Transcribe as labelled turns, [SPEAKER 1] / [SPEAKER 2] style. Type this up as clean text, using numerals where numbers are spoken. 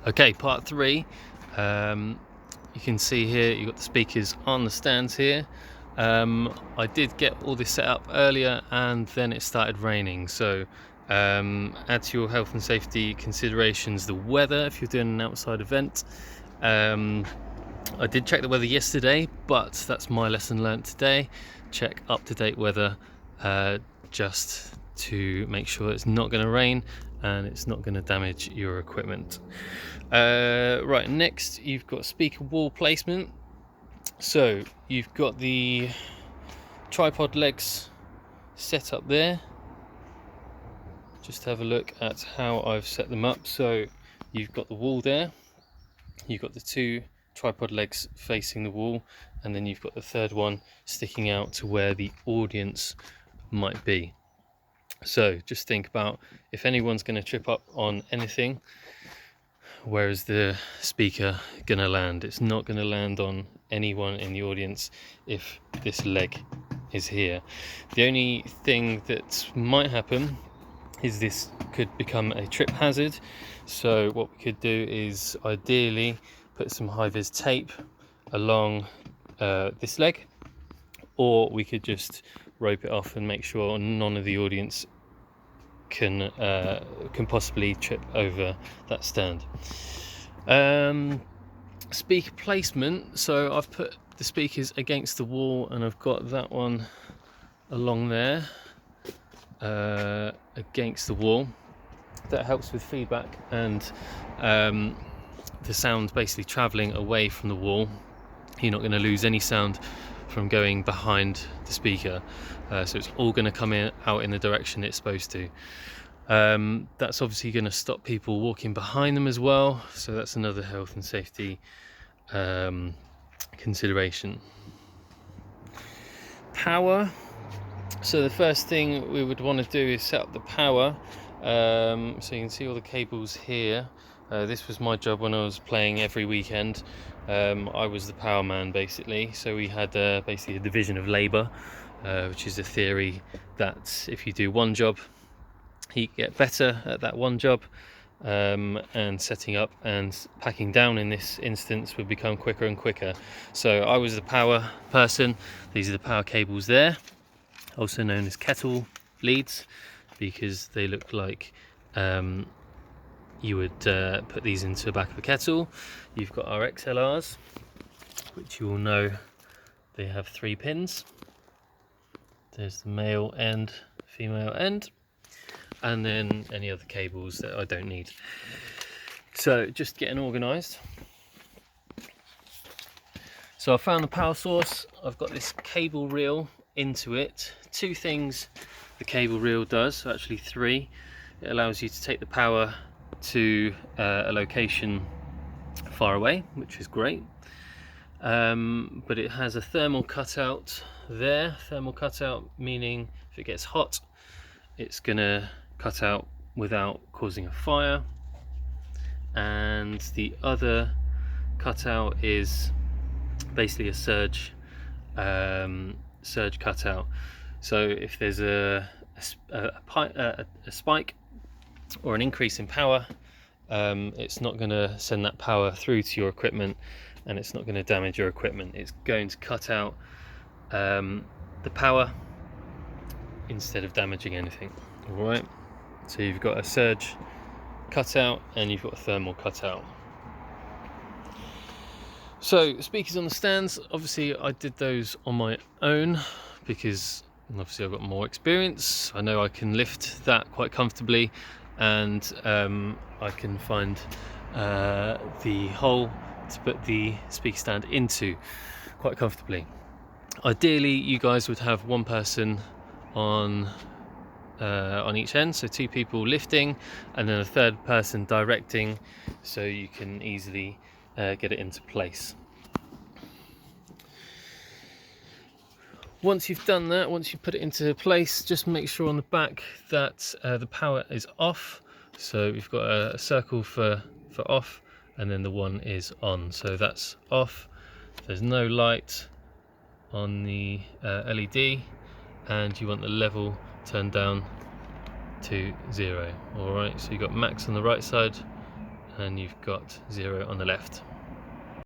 [SPEAKER 1] Okay, part 3. You can see here you've got the speakers on the stands here. I did get all this set up earlier and then it started raining, so add to your health and safety considerations the weather if you're doing an outside event. I did check the weather yesterday, but that's my lesson learnt today. Check up-to-date weather just to make sure it's not going to rain and it's not going to damage your equipment. Right, next you've got speaker wall placement. So you've got the tripod legs set up there. Just have a look at how I've set them up. So you've got the wall there, you've got the two tripod legs facing the wall, and then you've got the third one sticking out to where the audience might be. So just think about if anyone's going to trip up on anything, where is the speaker going to land? It's not going to land on anyone in the audience if this leg is here. The only thing that might happen is this could become a trip hazard. So what we could do is ideally put some high-vis tape along this leg, or we could just rope it off and make sure none of the audience can possibly trip over that stand. Speaker placement, so I've put the speakers against the wall and I've got that one along there against the wall. That helps with feedback and the sound basically travelling away from the wall. You're not going to lose any sound from going behind the speaker, so it's all going to come out in the direction it's supposed to. That's obviously going to stop people walking behind them as well, so that's another health and safety consideration. Power. So the first thing we would want to do is set up the power. So you can see all the cables here. This was my job when I was playing every weekend. I was the power man basically. So we had basically a division of labour, which is a theory that if you do one job, you get better at that one job, and setting up and packing down in this instance would become quicker and quicker. So I was the power person. These are the power cables there, also known as kettle leads, because they look like you would put these into the back of a kettle. You've got our XLRs, which you will know they have 3 pins. There's the male end, female end, and then any other cables that I don't need. So just getting organised. So I found the power source. I've got this cable reel into it. 2 things the cable reel does, so actually 3. It allows you to take the power to a location far away, which is great. But it has a thermal cutout there. Thermal cutout meaning if it gets hot, it's gonna cut out without causing a fire. And the other cutout is basically a surge cutout. So if there's a spike or an increase in power, it's not going to send that power through to your equipment, and it's not going to damage your equipment. It's going to cut out the power instead of damaging anything. All right. So you've got a surge cutout and you've got a thermal cutout. So speakers on the stands, obviously I did those on my own because obviously I've got more experience. I know I can lift that quite comfortably, and I can find the hole to put the speaker stand into quite comfortably. Ideally you guys would have one person on each end, so 2 people lifting and then a third person directing, so you can easily get it into place. Once you've done that, once you put it into place, just make sure on the back that the power is off. So we've got a circle for off, and then the one is on, so that's off. There's no light on the LED, and you want the level turned down to 0. Alright, so you've got max on the right side and you've got 0 on the left.